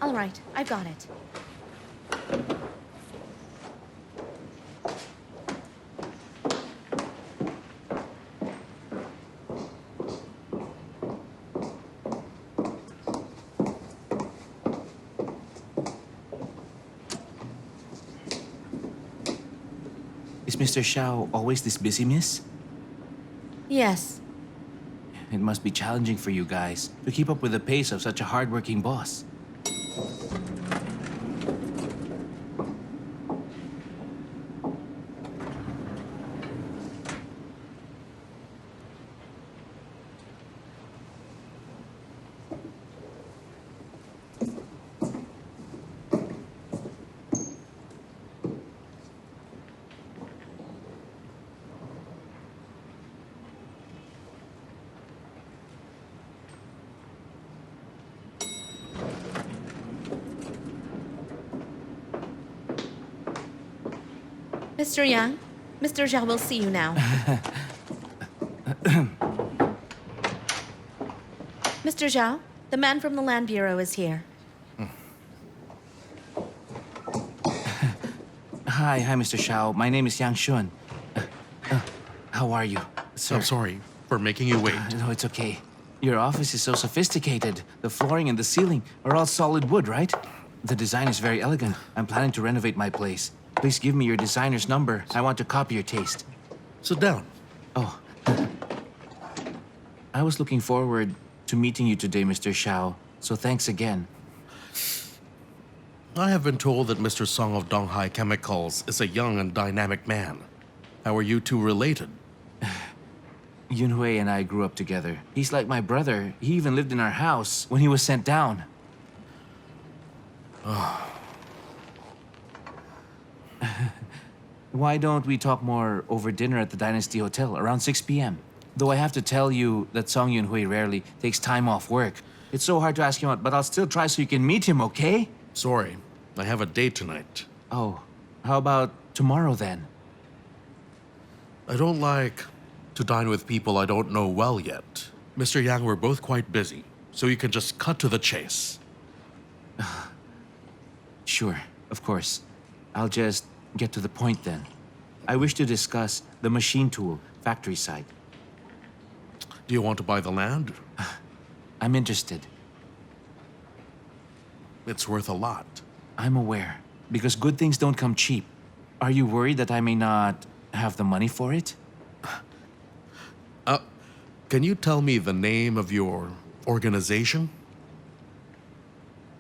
All right, I've got it. Is Mr. Xiao always this busy, miss? Yes. It must be challenging for you guys to keep up with the pace of such a hardworking boss. Mr. Yang, Mr. Zhao will see you now. Mr. Zhao, the man from the Land Bureau is here. Hi, Mr. Xiao. My name is Yang Shuo. How are you, sir? I'm sorry for making you wait. No, it's okay. Your office is so sophisticated. The flooring and the ceiling are all solid wood, right? The design is very elegant. I'm planning to renovate my place. Please give me your designer's number. I want to copy your taste. Sit down. Oh. I was looking forward to meeting you today, Mr. Xiao, so thanks again. I have been told that Mr. Song of Donghai Chemicals is a young and dynamic man. How are you two related? Yunhui and I grew up together. He's like my brother. He even lived in our house when he was sent down. Why don't we talk more over dinner at the Dynasty Hotel around 6 p.m.? Though I have to tell you that Song Yunhui rarely takes time off work. It's so hard to ask him out, but I'll still try so you can meet him, okay? Sorry, I have a date tonight. Oh, how about tomorrow then? I don't like to dine with people I don't know well yet. Mr. Yang, we're both quite busy, so you can just cut to the chase. Sure, of course. I'll just get to the point then. I wish to discuss the machine tool factory site. Do you want to buy the land? I'm interested. It's worth a lot. I'm aware, because good things don't come cheap. Are you worried that I may not have the money for it? Can you tell me the name of your organization?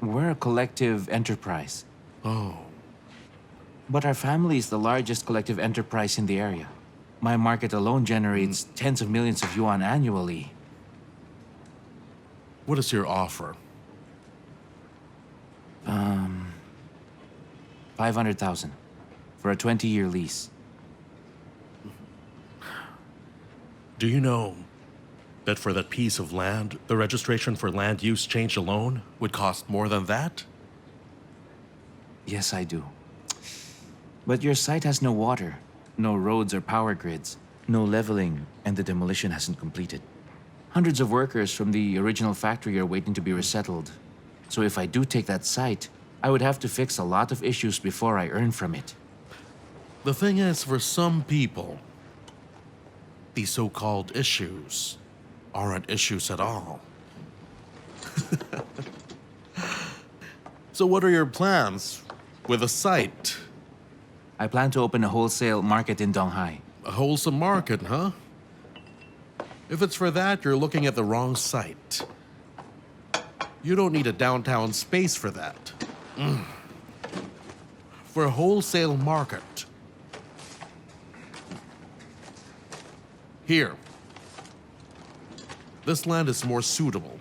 We're a collective enterprise. Oh, But our family is the largest collective enterprise in the area. My market alone generates tens of millions of yuan annually. what is your offer? 500,000 for a 20-year lease. Do you know that for that piece of land, the registration for land use change alone would cost more than that? Yes, I do. But your site has no water, no roads or power grids, no leveling, and the demolition hasn't completed. Hundreds of workers from the original factory are waiting to be resettled. So if I do take that site, I would have to fix a lot of issues before I earn from it. The thing is, for some people, these so-called issues aren't issues at all. So what are your plans with a site? I plan to open a wholesale market in Donghai. A wholesome market, huh? If it's for that, you're looking at the wrong site. You don't need a downtown space for that. For a wholesale market. Here. This land is more suitable.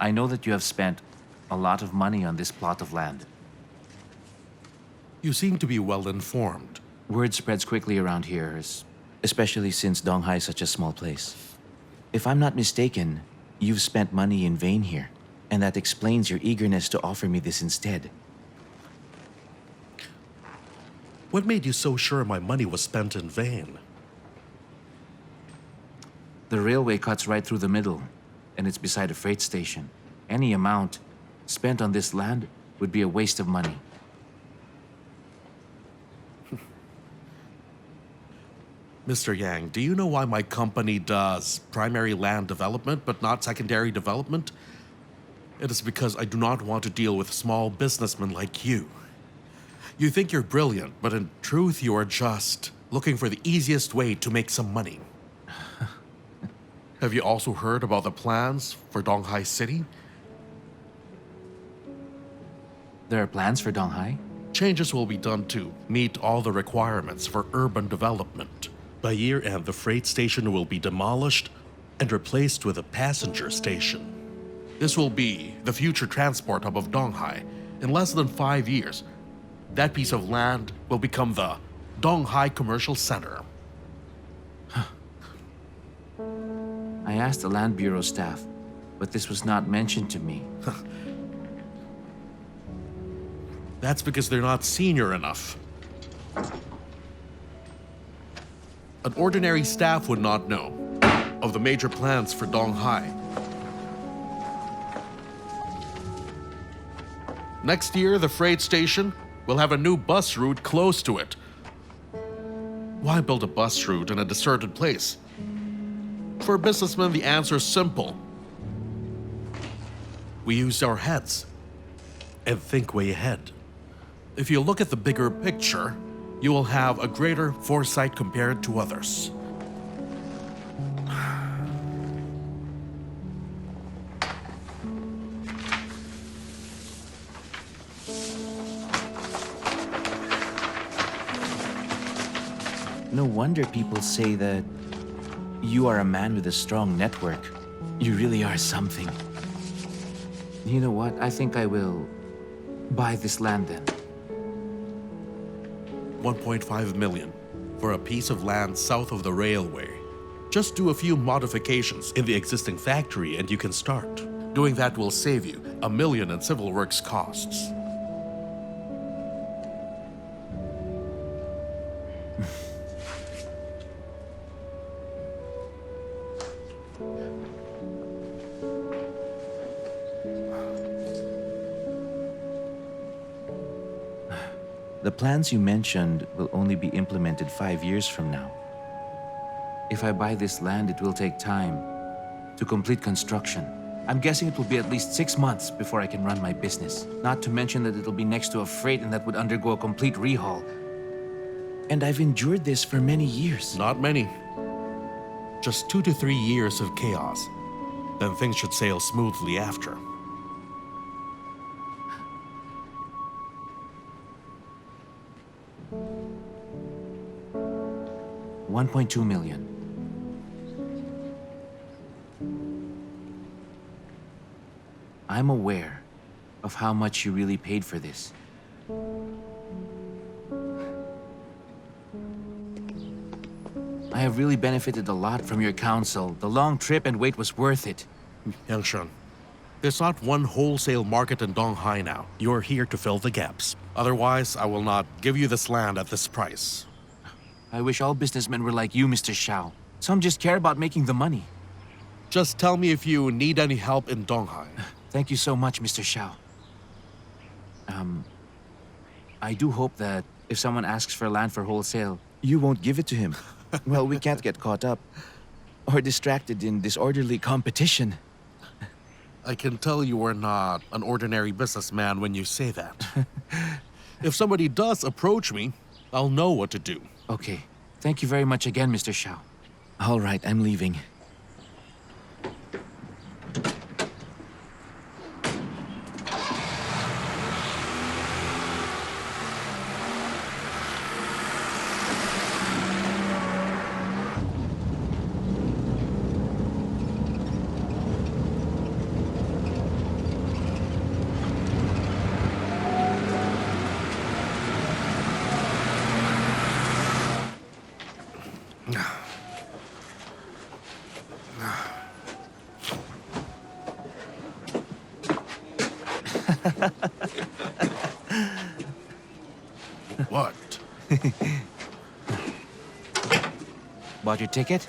I know that you have spent a lot of money on this plot of land. You seem to be well informed. Word spreads quickly around here, especially since Donghai is such a small place. If I'm not mistaken, you've spent money in vain here, and that explains your eagerness to offer me this instead. What made you so sure my money was spent in vain? The railway cuts right through the middle, and it's beside a freight station. Any amount spent on this land would be a waste of money. Mr. Yang, do you know why my company does primary land development but not secondary development? It is because I do not want to deal with small businessmen like you. You think you're brilliant, but in truth you are just looking for the easiest way to make some money. Have you also heard about the plans for Donghai City? There are plans for Donghai? Changes will be done to meet all the requirements for urban development. By year end, the freight station will be demolished and replaced with a passenger station. This will be the future transport hub of Donghai. In less than 5 years, that piece of land will become the Donghai Commercial Center. I asked the Land Bureau staff, but this was not mentioned to me. That's because they're not senior enough. An ordinary staff would not know of the major plans for Donghai. Next year, the freight station will have a new bus route close to it. Why build a bus route in a deserted place? For a businessman, the answer is simple. We use our heads and think way ahead. If you look at the bigger picture, you will have a greater foresight compared to others. No wonder people say that you are a man with a strong network. You really are something. You know what? I think I will buy this land then. 1.5 million for a piece of land south of the railway. Just do a few modifications in the existing factory and you can start. Doing that will save you $1 million in civil works costs. The plans you mentioned will only be implemented 5 years from now. If I buy this land, it will take time to complete construction. I'm guessing it will be at least 6 months before I can run my business. Not to mention that it'll be next to a freight and that would undergo a complete rehaul. And I've endured this for many years. Not many. Just 2 to 3 years of chaos. Then things should sail smoothly after. $1.2 million. I'm aware of how much you really paid for this. I have really benefited a lot from your counsel. The long trip and wait was worth it. Yang Shuo, there's not one wholesale market in Donghai now. You're here to fill the gaps. Otherwise, I will not give you this land at this price. I wish all businessmen were like you, Mr. Xiao. Some just care about making the money. Just tell me if you need any help in Donghai. Thank you so much, Mr. Xiao. I do hope that if someone asks for land for wholesale, you won't give it to him. Well, we can't get caught up or distracted in disorderly competition. I can tell you are not an ordinary businessman when you say that. If somebody does approach me, I'll know what to do. Okay. Thank you very much again, Mr. Xiao. All right, I'm leaving. What? Bought your ticket?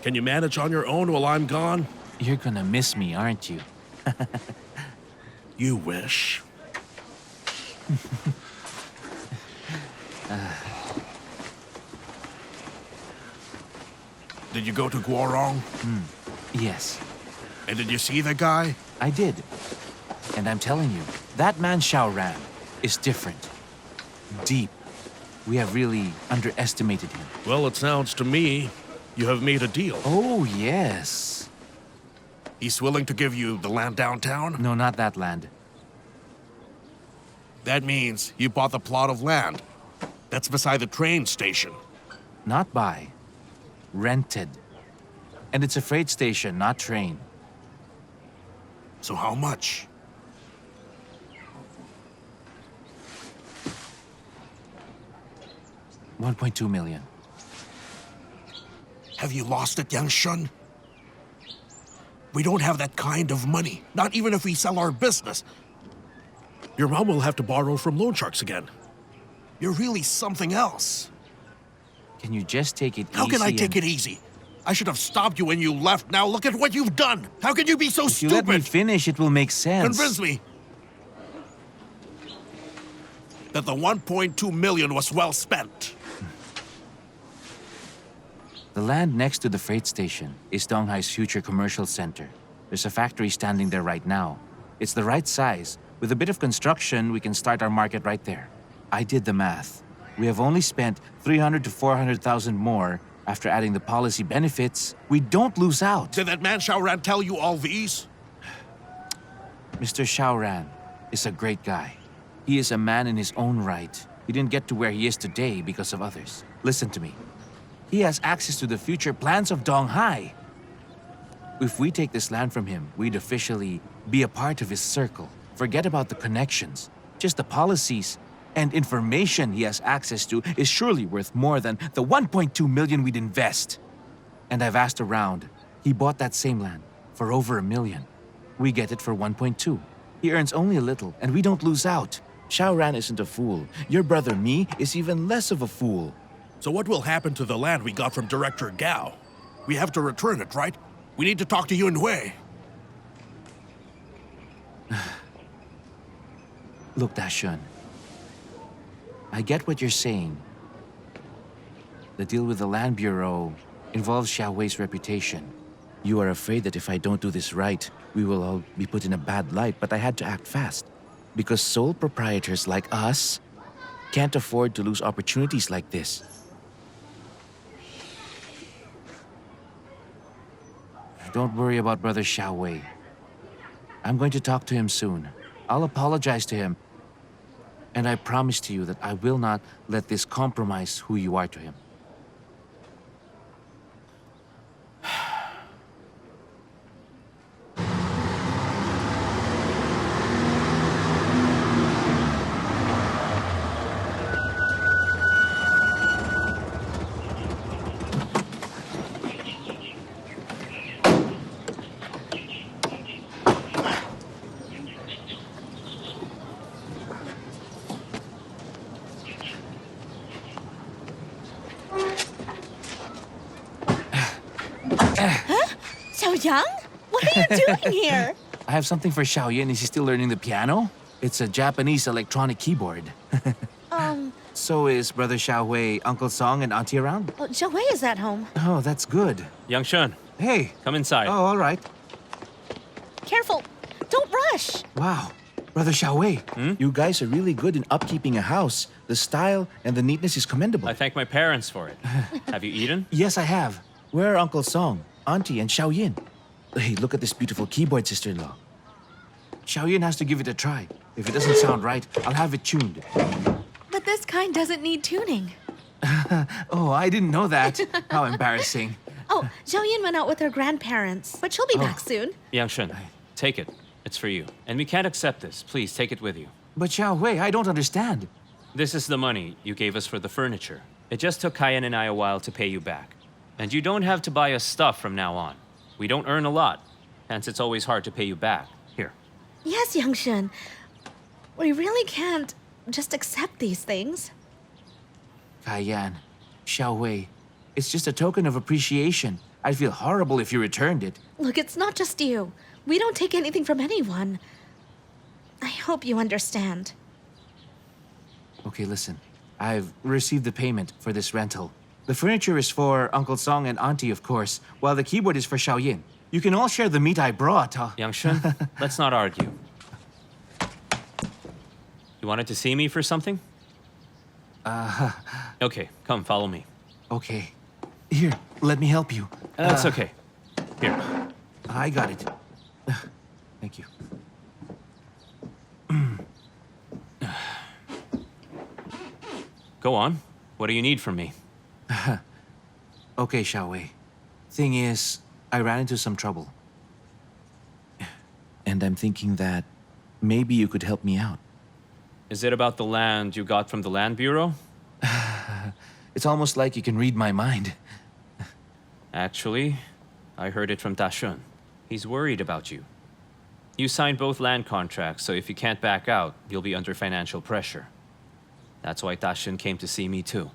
Can you manage on your own while I'm gone? You're gonna miss me, aren't you? You wish. Did you go to Guorong? Yes, And did you see the guy? I did. And I'm telling you, that man Xiaoran is different. Deep. We have really underestimated him. Well, it sounds to me you have made a deal. Oh, yes. He's willing to give you the land downtown? No, not that land. That means you bought the plot of land that's beside the train station. Not buy. Rented. And it's a freight station, not train. So how much? $1.2 million. Have you lost it, Yang Shun? We don't have that kind of money, not even if we sell our business. Your mom will have to borrow from loan sharks again. You're really something else. Can you just take it easy? How can I take it easy? I should have stopped you when you left. Now look at what you've done. How can you be so If you let me stupid? finish, it will make sense. Convince me that the 1.2 million was well spent. The land next to the freight station is Donghai's future commercial center. There's a factory standing there right now. It's the right size. With a bit of construction, we can start our market right there. I did the math. We have only spent 300 to 400,000 more after adding the policy benefits. We don't lose out. Did that man Xiaoran tell you all these? Mr. Xiaoran is a great guy. He is a man in his own right. He didn't get to where he is today because of others. Listen to me. He has access to the future plans of Donghai. If we take this land from him, we'd officially be a part of his circle. Forget about the connections. Just the policies and information he has access to is surely worth more than the 1.2 million we'd invest. And I've asked around. He bought that same land for over $1 million. We get it for 1.2. He earns only a little, and we don't lose out. Xiaoran isn't a fool. Your brother, me, is even less of a fool. So what will happen to the land we got from Director Gao? We have to return it, right? We need to talk to Yunhui. Look, Dashun. I get what you're saying. The deal with the Land Bureau involves Xiaolei's reputation. You are afraid that if I don't do this right, we will all be put in a bad light, but I had to act fast. Because sole proprietors like us can't afford to lose opportunities like this. Don't worry about Brother Xiaolei. I'm going to talk to him soon. I'll apologize to him. And I promise to you that I will not let this compromise who you are to him. Xiaoyang? What are you doing here? I have something for Xiaoyan. Is he still learning the piano? It's a Japanese electronic keyboard. So is Brother Xiaohui, Uncle Song, and Auntie around? Well, Xiaowei is at home. Oh, that's good. Yang Shun, Hey. come inside. Oh, all right. Careful. Don't rush. Wow. Brother Xiaohui, you guys are really good in upkeeping a house. The style and the neatness is commendable. I thank my parents for it. Have you eaten? Yes, I have. Where are Uncle Song, Auntie, and Xiaoyin? Hey, look at this beautiful keyboard, sister-in-law. Xiaoyin has to give it a try. If it doesn't sound right, I'll have it tuned. But this kind doesn't need tuning. Oh, I didn't know that. How embarrassing. Oh, Xiaoyan went out with her grandparents, but she'll be back soon. Yang Shun, take it. It's for you. And we can't accept this. Please take it with you. But Xiaohui, I don't understand. This is the money you gave us for the furniture. It just took Kaiyan and I a while to pay you back. And you don't have to buy us stuff from now on. We don't earn a lot, hence it's always hard to pay you back. Here. Yes, Yang Shen. We really can't just accept these things. Kaiyan, Xiaolei, it's just a token of appreciation. I'd feel horrible if you returned it. Look, it's not just you. We don't take anything from anyone. I hope you understand. Okay, listen. I've received the payment for this rental. The furniture is for Uncle Song and Auntie, of course, while the keyboard is for Xiaoyin. You can all share the meat I brought, huh? Yang Shun, let's not argue. You wanted to see me for something? Okay, come, follow me. Okay. Here, let me help you. That's okay. Here. I got it. Thank you. Go on. What do you need from me? Okay, Xiaowei. Thing is, I ran into some trouble. And I'm thinking that maybe you could help me out. Is it about the land you got from the Land Bureau? It's almost like you can read my mind. Actually, I heard it from Dashun. He's worried about you. You signed both land contracts, so if you can't back out, you'll be under financial pressure. That's why Dashun came to see me too.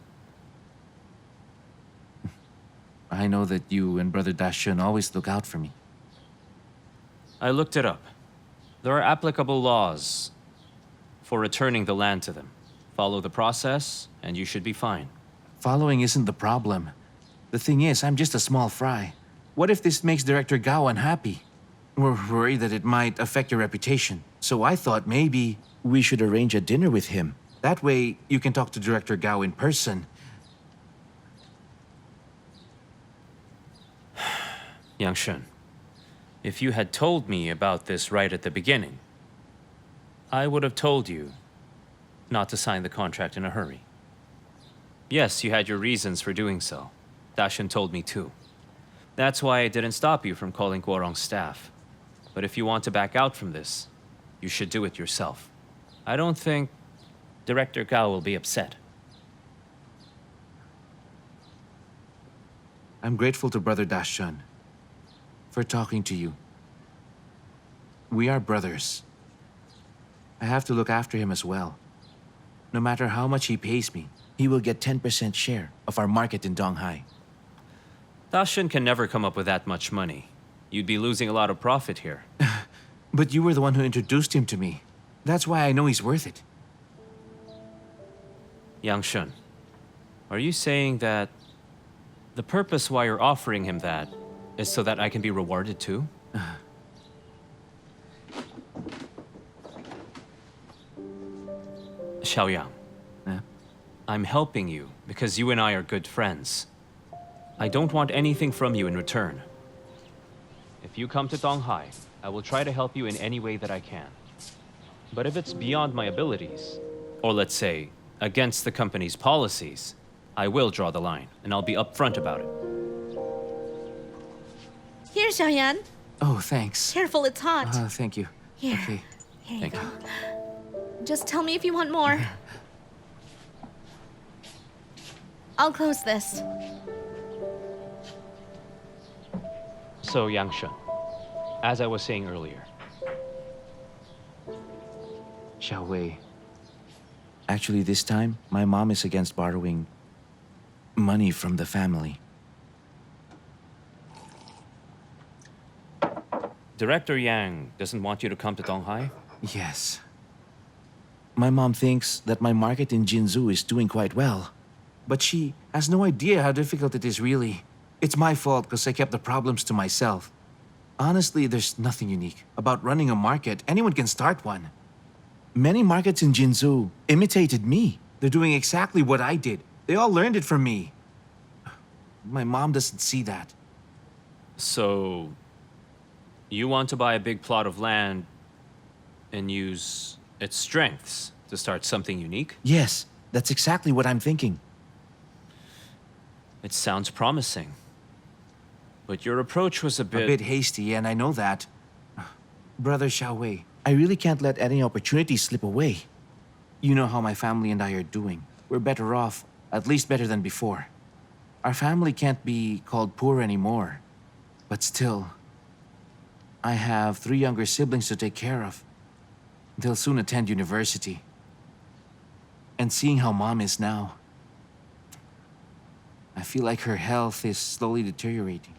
I know that you and Brother Dashun always look out for me. I looked it up. There are applicable laws for returning the land to them. Follow the process, and you should be fine. Following isn't the problem. The thing is, I'm just a small fry. What if this makes Director Gao unhappy? We're worried that it might affect your reputation. So I thought maybe we should arrange a dinner with him. That way, you can talk to Director Gao in person. Yang Shun, if you had told me about this right at the beginning, I would have told you not to sign the contract in a hurry. Yes, you had your reasons for doing so. Dashin told me too. That's why I didn't stop you from calling Guorong's staff. But if you want to back out from this, you should do it yourself. I don't think Director Gao will be upset. I'm grateful to Brother Dashun for talking to you. We are brothers. I have to look after him as well. No matter how much he pays me, he will get 10% share of our market in Donghai. Dashin can never come up with that much money. You'd be losing a lot of profit here. But you were the one who introduced him to me. That's why I know he's worth it. Yang Shun, are you saying that the purpose why you're offering him that is so that I can be rewarded too? Xiaoyang, I'm helping you because you and I are good friends. I don't want anything from you in return. If you come to Donghai, I will try to help you in any way that I can. But if it's beyond my abilities, or let's say, against the company's policies, I will draw the line, and I'll be upfront about it. Here, Xiaoyan. Oh, thanks. Careful, it's hot. Thank you. Here. Okay. Here you Thank go. you. Just tell me if you want more. I'll close this. So, Yang Shun, as I was saying earlier, Xiaowei. Actually, this time, my mom is against borrowing money from the family. Director Yang doesn't want you to come to Donghai? Yes. My mom thinks that my market in Jinzhou is doing quite well. But she has no idea how difficult it is really. It's my fault because I kept the problems to myself. Honestly, there's nothing unique about running a market. Anyone can start one. Many markets in Jinzhou imitated me. They're doing exactly what I did. They all learned it from me. My mom doesn't see that. So, you want to buy a big plot of land and use its strengths to start something unique? Yes, that's exactly what I'm thinking. It sounds promising. But your approach was a A bit bit hasty, and I know that. Brother Xiaowei, I really can't let any opportunity slip away. You know how my family and I are doing. We're better off, at least better than before. Our family can't be called poor anymore. But still, I have 3 younger siblings to take care of. They'll soon attend university. And seeing how Mom is now, I feel like her health is slowly deteriorating.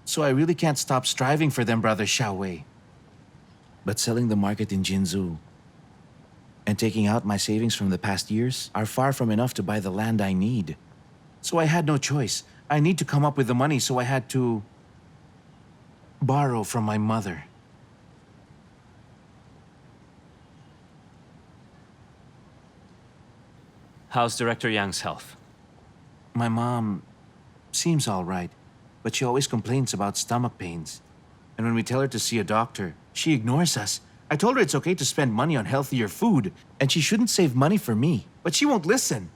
So I really can't stop striving for them, Brother Xiaolei. But selling the market in Jinzhou and taking out my savings from the past years are far from enough to buy the land I need. So I had no choice. I need to come up with the money, so I had to borrow from my mother. How's Director Yang's health? My mom seems all right, but she always complains about stomach pains. And when we tell her to see a doctor, she ignores us. I told her it's okay to spend money on healthier food, and she shouldn't save money for me, but she won't listen.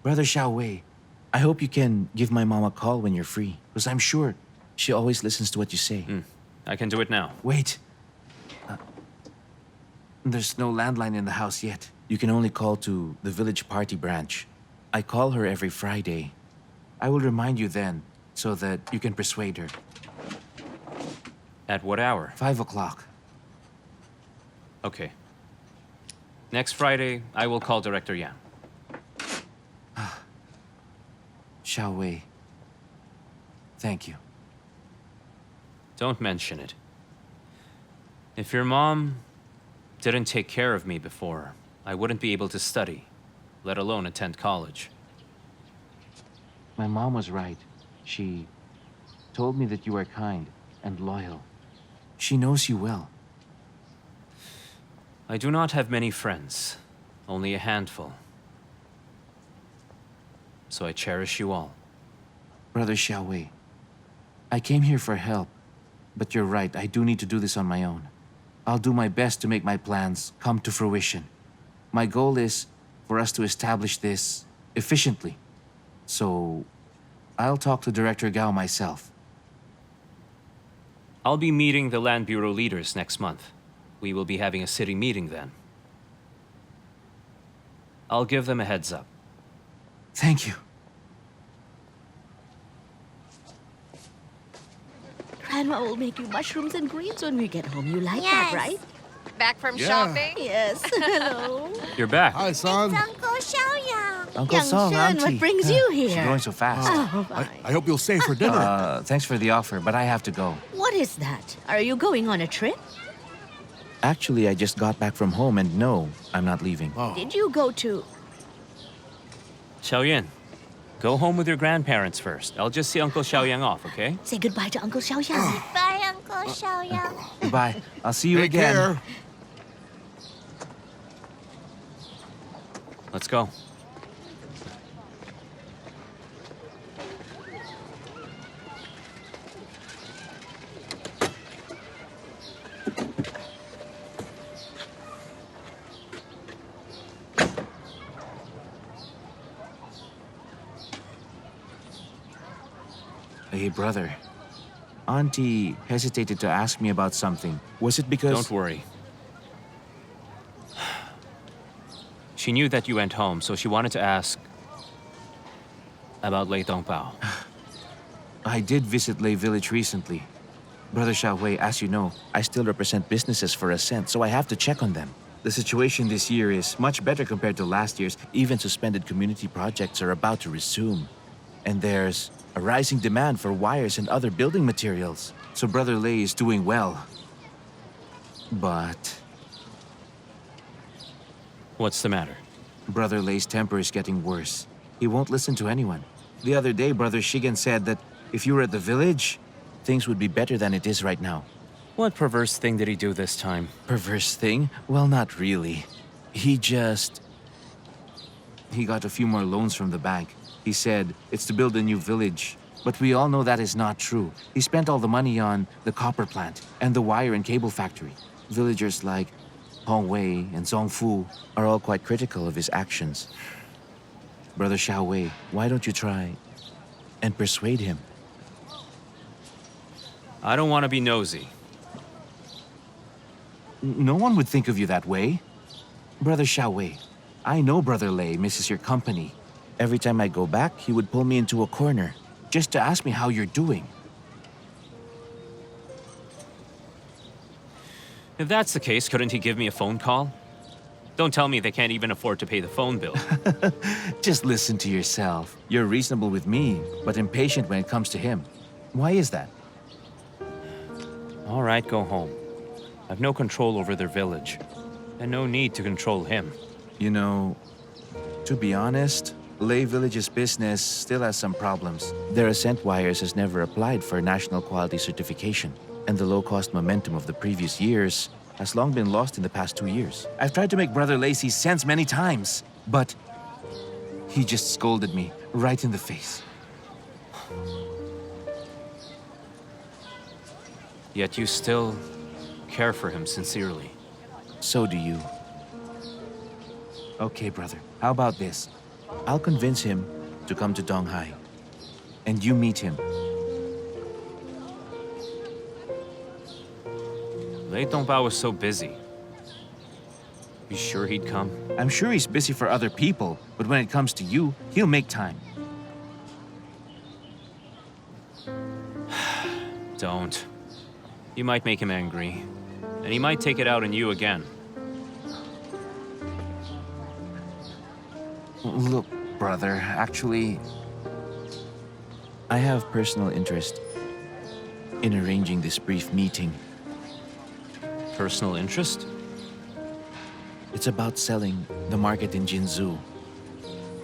Brother Xiaolei, I hope you can give my mom a call when you're free, because I'm sure she always listens to what you say. I can do it now. Wait. There's no landline in the house yet. You can only call to the village party branch. I call her every Friday. I will remind you then, so that you can persuade her. At what hour? 5 o'clock. Okay. Next Friday, I will call Director Yang. Xiaolei. Thank you. Don't mention it. If your mom didn't take care of me before, I wouldn't be able to study, let alone attend college. My mom was right. She told me that you are kind and loyal. She knows you well. I do not have many friends, only a handful. So I cherish you all. Brother Xiaolei, I came here for help, but you're right, I do need to do this on my own. I'll do my best to make my plans come to fruition. My goal is for us to establish this efficiently. So, I'll talk to Director Gao myself. I'll be meeting the Land Bureau leaders next month. We will be having a city meeting then. I'll give them a heads up. Thank you. Grandma will make you mushrooms and greens when we get home. You like Yes. that, right? Back from Yeah. shopping? Yes. Hello. You're back. Hi, son. Uncle Xiaoyang. Uncle Yang Song, Shen, Auntie. what brings you She's here? going so fast. Oh, bye. I hope you'll stay for dinner. Thanks for the offer, but I have to go. What is that? Are you going on a trip? Actually, I just got back from home, and no, I'm not leaving. Oh. Did you go to... Xiaoyan, go home with your grandparents first. I'll just see Uncle Xiaoyang off, okay? Say goodbye to Uncle Xiaoyang. Bye, Uncle Xiaoyang. Goodbye. I'll see you Take again. care. Let's go. Hey, brother. Auntie hesitated to ask me about something. Was it because... Don't worry. She knew that you went home, so she wanted to ask about Lei Dongbao. I did visit Lei Village recently. Brother Xiaohui, as you know, I still represent businesses for a cent, so I have to check on them. The situation this year is much better compared to last year's. Even suspended community projects are about to resume. And there's a rising demand for wires and other building materials. So Brother Lei is doing well. But What's the matter? Brother Lei's temper is getting worse. He won't listen to anyone. The other day, Brother Shigen said that if you were at the village, things would be better than it is right now. What perverse thing did he do this time? Perverse thing? Well, not really. He got a few more loans from the bank. He said it's to build a new village. But we all know that is not true. He spent all the money on the copper plant and the wire and cable factory. Villagers like Hong Wei and Zongfu are all quite critical of his actions. Brother Xiaowei, why don't you try and persuade him? I don't want to be nosy. No one would think of you that way. Brother Xiaowei, I know Brother Lei misses your company. Every time I go back, he would pull me into a corner. just to ask me how you're doing. If that's the case, couldn't he give me a phone call? Don't tell me they can't even afford to pay the phone bill. Just listen to yourself. You're reasonable with me, but impatient when it comes to him. Why is that? All right, go home. I've no control over their village, and no need to control him. You know, to be honest, Lei Village's business still has some problems. Their ascent wires has never applied for national quality certification, and the low-cost momentum of the previous years has long been lost in the past 2 years. I've tried to make Brother Lei see sense many times, but he just scolded me right in the face. Yet you still care for him sincerely. So do you. Okay, brother. How about this? I'll convince him to come to Donghai, and you meet him. Lei Dongbao was so busy. You sure he'd come? I'm sure he's busy for other people, but when it comes to you, he'll make time. Don't. You might make him angry, and he might take it out on you again. Look, brother, actually, I have personal interest in arranging this brief meeting. Personal interest? It's about selling the market in Jinzhou.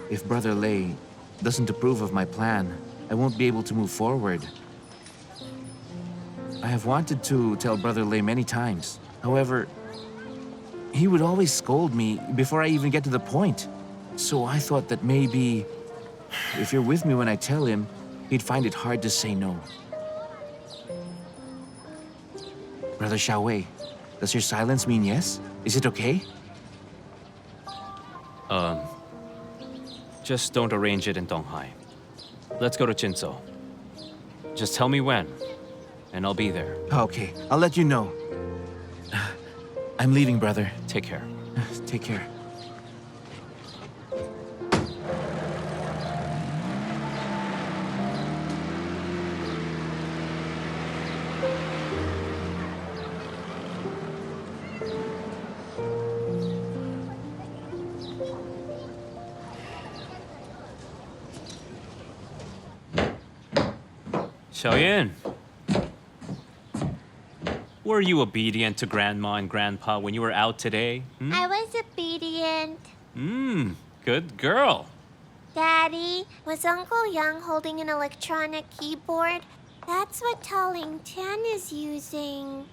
If Brother Lei doesn't approve of my plan, I won't be able to move forward. I have wanted to tell Brother Lei many times. However, he would always scold me before I even get to the point. So I thought that maybe, if you're with me when I tell him, he'd find it hard to say no. Brother Xiaolei, does your silence mean yes? Is it okay? Just don't arrange it in Donghai. Let's go to Jinzhou. Just tell me when, and I'll be there. Okay, I'll let you know. I'm leaving, brother. Take care. Take care. Xiaoyan. Were you obedient to Grandma and Grandpa when you were out today? I was obedient. Good girl. Daddy, was Uncle Yang holding an electronic keyboard? That's what Taling Tian is using.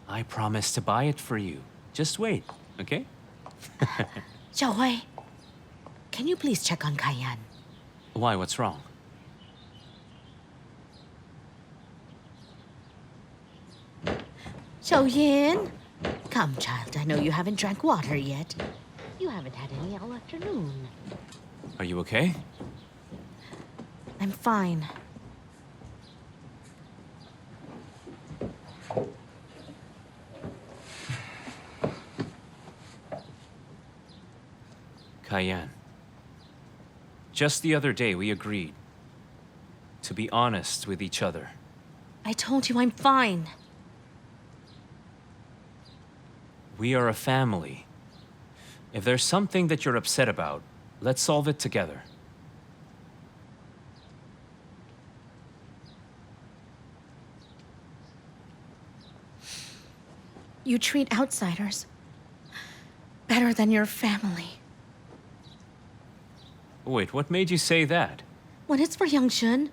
I promised to buy it for you. Just wait, okay? Xiaohui, can you please check on Kaiyan? Why, what's wrong? Xiaoyan, come, child. I know you haven't drank water yet. You haven't had any all afternoon. Are you okay? I'm fine. Kaiyan. Just the other day, we agreed to be honest with each other. I told you I'm fine. We are a family. If there's something that you're upset about, let's solve it together. You treat outsiders better than your family. Wait, what made you say that? When it's for Yang Shun,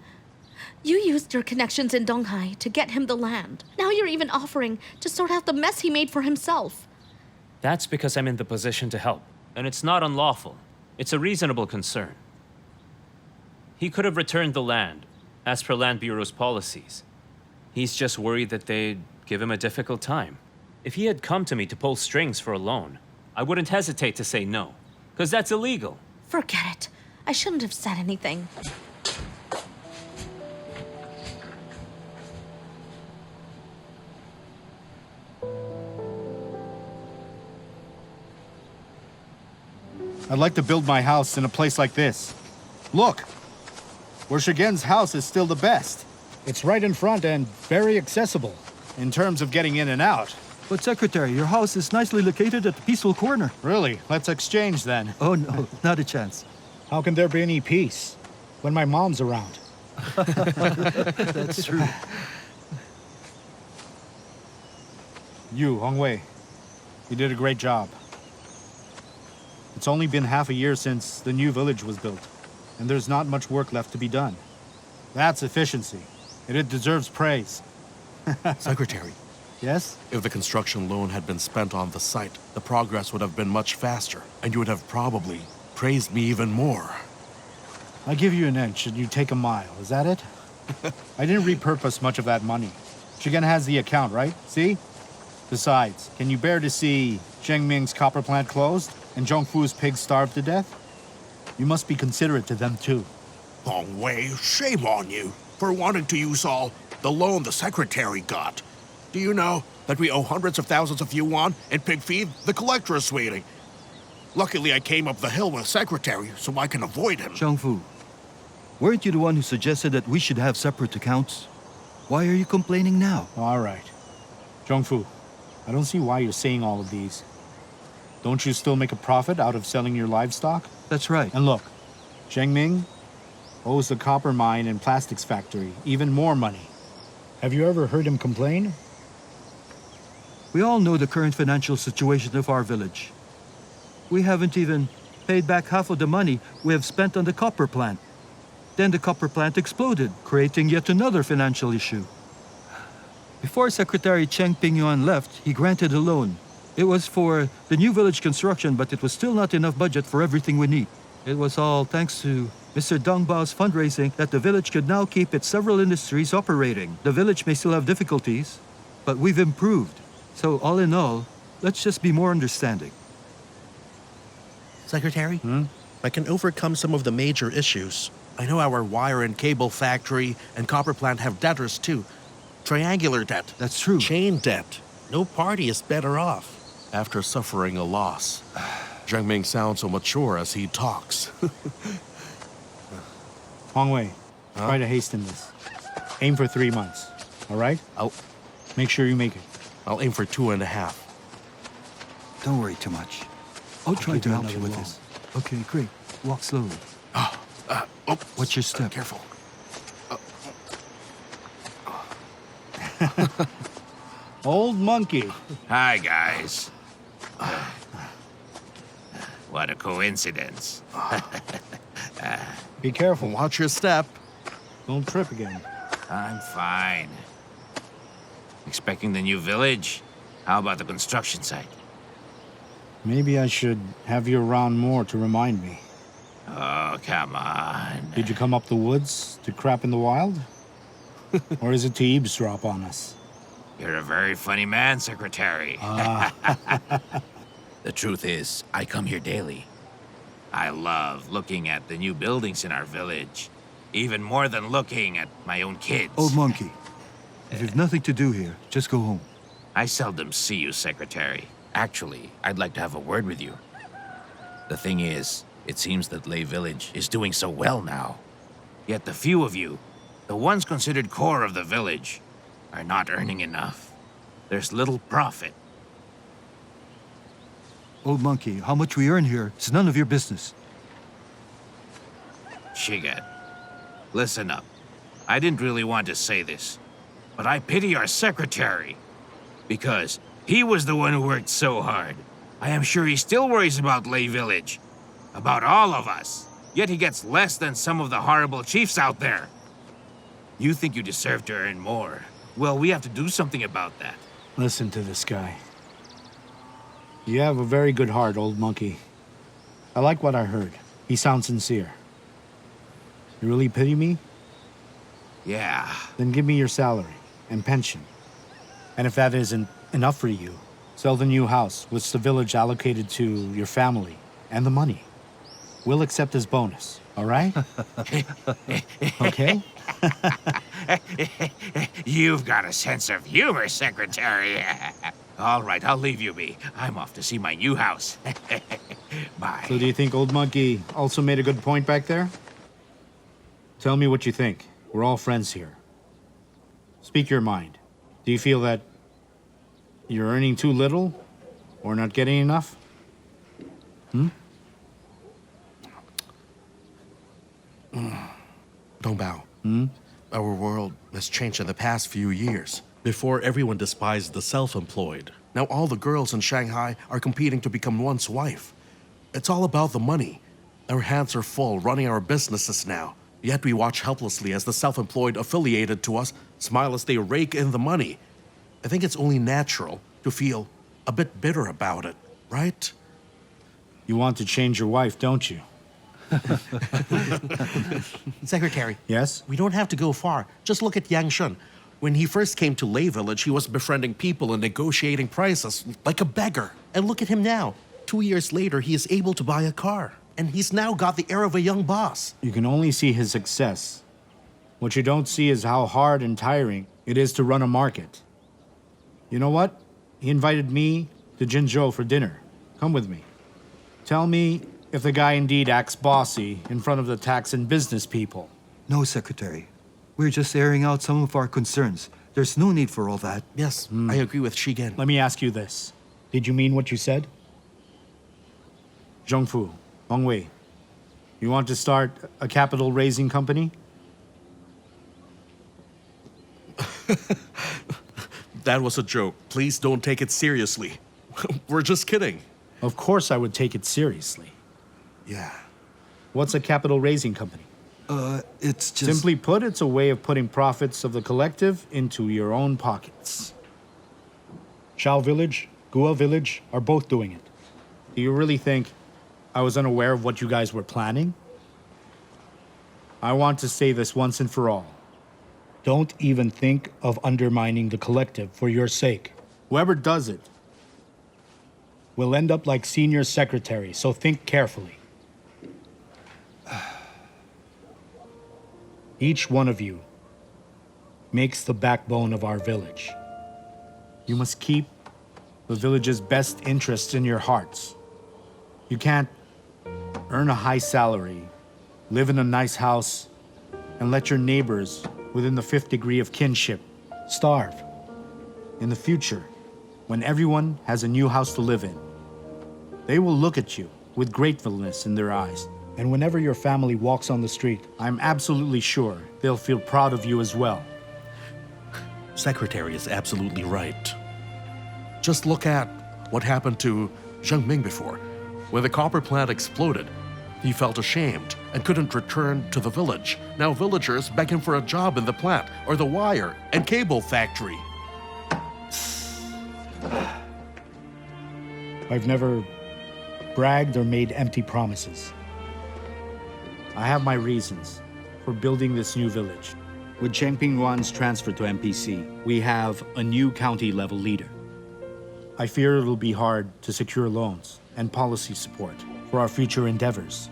you used your connections in Donghai to get him the land. Now you're even offering to sort out the mess he made for himself. That's because I'm in the position to help, and it's not unlawful. It's a reasonable concern. He could have returned the land, as per Land Bureau's policies. He's just worried that they'd give him a difficult time. If he had come to me to pull strings for a loan, I wouldn't hesitate to say no, because that's illegal. Forget it. I shouldn't have said anything. I'd like to build my house in a place like this. Look! Where Shigen's house is still the best. It's right in front and very accessible. In terms of getting in and out. But Secretary, your house is nicely located at the peaceful corner. Really? Let's exchange then. Oh no, not a chance. How can there be any peace when my mom's around? That's true. You, Hong Wei. You did a great job. It's only been half a year since the new village was built, and there's not much work left to be done. That's efficiency, and it deserves praise. Secretary, Yes? if the construction loan had been spent on the site, the progress would have been much faster, and you would have probably praised me even more. I give you an inch and you take a mile, is that it? I didn't repurpose much of that money. Shigen has the account, right? See? Besides, can you bear to see Zheng Ming's copper plant closed and Zhongfu's pigs starved to death? You must be considerate to them too. Hong Wei, shame on you for wanting to use all the loan the secretary got. Do you know that we owe hundreds of thousands of yuan in pig feed? The collector is waiting. Luckily, I came up the hill with secretary so I can avoid him. Zhongfu, weren't you the one who suggested that we should have separate accounts? Why are you complaining now? All right. Zhongfu, I don't see why you're saying all of these. Don't you still make a profit out of selling your livestock? That's right. And look, Zheng Ming owes the copper mine and plastics factory even more money. Have you ever heard him complain? We all know the current financial situation of our village. We haven't even paid back half of the money we have spent on the copper plant. Then the copper plant exploded, creating yet another financial issue. Before Secretary Cheng Kaiyan left, he granted a loan. It was for the new village construction, but it was still not enough budget for everything we need. It was all thanks to Mr. Dongbao's fundraising that the village could now keep its several industries operating. The village may still have difficulties, but we've improved. So all in all, let's just be more understanding. Secretary, I can overcome some of the major issues. I know our wire and cable factory and copper plant have debtors too. Triangular debt. That's true. Chain debt. No party is better off. After suffering a loss, Zheng Ming sounds so mature as he talks. Hong Wei, try to hasten this. Aim for 3 months, all right? Make sure you make it. I'll aim for 2.5. Don't worry too much. I'll try give to you help you another with loan. this. Okay, great. Walk slowly. Watch your step. Careful. Old monkey. Hi, guys. What a coincidence. Be careful. Watch your step. Don't trip again. I'm fine. Expecting the new village? How about the construction site? Maybe I should have you around more to remind me. Oh, come on. Did you come up the woods to crap in the wild? Or is it to eavesdrop on us? You're a very funny man, Secretary. The truth is, I come here daily. I love looking at the new buildings in our village, even more than looking at my own kids. Old monkey, if you've nothing to do here, just go home. I seldom see you, Secretary. Actually, I'd like to have a word with you. The thing is, it seems that Lei Village is doing so well now. Yet the few of you, the ones considered core of the village, are not earning enough. There's little profit. Old monkey, how much we earn here is none of your business. Shiget, listen up. I didn't really want to say this, but I pity our secretary. Because he was the one who worked so hard. I am sure he still worries about Lei Village. About all of us. Yet he gets less than some of the horrible chiefs out there. You think you deserve to earn more. Well, we have to do something about that. Listen to this guy. You have a very good heart, old monkey. I like what I heard. He sounds sincere. You really pity me? Yeah. Then give me your salary and pension. And if that isn't enough for you, sell the new house, which the village allocated to your family, and the money. We'll accept as bonus, all right? Okay? You've got a sense of humor, Secretary. All right, I'll leave you be. I'm off to see my new house. Bye. So do you think old monkey also made a good point back there? Tell me what you think. We're all friends here. Speak your mind. Do you feel that you're earning too little or not getting enough? Dongbao. Our world has changed in the past few years. Before, everyone despised the self-employed. Now all the girls in Shanghai are competing to become one's wife. It's all about the money. Our hands are full running our businesses now. Yet we watch helplessly as the self-employed affiliated to us smile as they rake in the money. I think it's only natural to feel a bit bitter about it, right? You want to change your wife, don't you? Secretary. Yes? We don't have to go far. Just look at Yang Shuo. When he first came to Lei Village, he was befriending people and negotiating prices like a beggar. And look at him now. 2 years later, he is able to buy a car. And he's now got the air of a young boss. You can only see his success. What you don't see is how hard and tiring it is to run a market. You know what? He invited me to Jinzhou for dinner. Come with me. Tell me if the guy indeed acts bossy in front of the tax and business people. No, Secretary. We're just airing out some of our concerns. There's no need for all that. Yes, I agree with Shigen. Let me ask you this. Did you mean what you said? Zhongfu, Wang Wei, you want to start a capital raising company? That was a joke. Please don't take it seriously. We're just kidding. Of course I would take it seriously. Yeah. What's a capital raising company? It's just... Simply put, it's a way of putting profits of the collective into your own pockets. Shao Village, Gua Village are both doing it. Do you really think I was unaware of what you guys were planning? I want to say this once and for all. Don't even think of undermining the collective for your sake. Whoever does it will end up like senior secretary, so think carefully. Each one of you makes the backbone of our village. You must keep the village's best interests in your hearts. You can't earn a high salary, live in a nice house, and let your neighbors within the 5th degree of kinship starve. In the future, when everyone has a new house to live in, they will look at you with gratefulness in their eyes. And whenever your family walks on the street, I'm absolutely sure they'll feel proud of you as well. Secretary is absolutely right. Just look at what happened to Zheng Ming before. When the copper plant exploded, he felt ashamed and couldn't return to the village. Now villagers beg him for a job in the plant or the wire and cable factory. I've never bragged or made empty promises. I have my reasons for building this new village. With Cheng Kaiyan's transfer to MPC, we have a new county-level leader. I fear it'll be hard to secure loans and policy support for our future endeavors.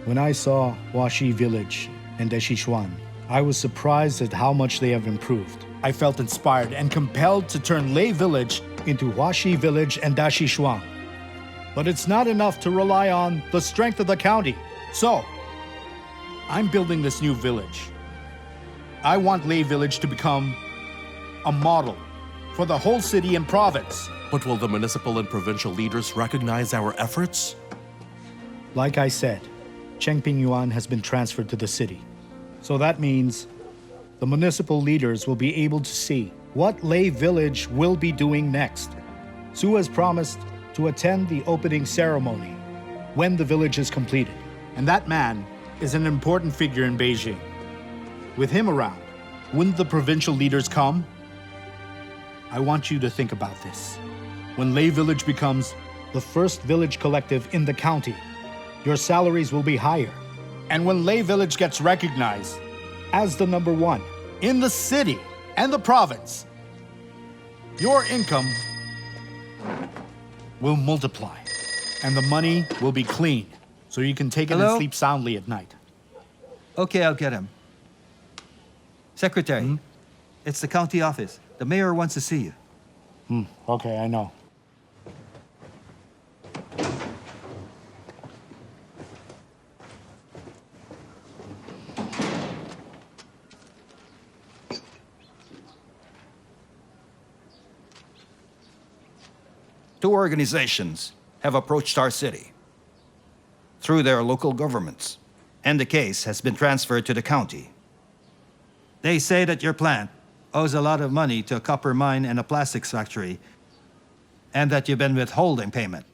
When I saw Huaxi Village and Deshishuan, I was surprised at how much they have improved. I felt inspired and compelled to turn Lei Village into Huaxi Village and Dashishuang. But it's not enough to rely on the strength of the county. So, I'm building this new village. I want Lei Village to become a model for the whole city and province. But will the municipal and provincial leaders recognize our efforts? Like I said, Cheng Kaiyan has been transferred to the city. So that means the municipal leaders will be able to see what Lei Village will be doing next. Su has promised to attend the opening ceremony when the village is completed. And that man is an important figure in Beijing. With him around, wouldn't the provincial leaders come? I want you to think about this. When Lei Village becomes the first village collective in the county, your salaries will be higher. And when Lei Village gets recognized as the #1 in the city and the province, your income will multiply and the money will be clean, so you can take it and Hello? sleep soundly at night. Okay, I'll get him. Secretary, it's the county office. The mayor wants to see you. Okay, I know. two organizations have approached our city through their local governments, and the case has been transferred to the county. They say that your plant owes a lot of money to a copper mine and a plastics factory, and that you've been withholding payment.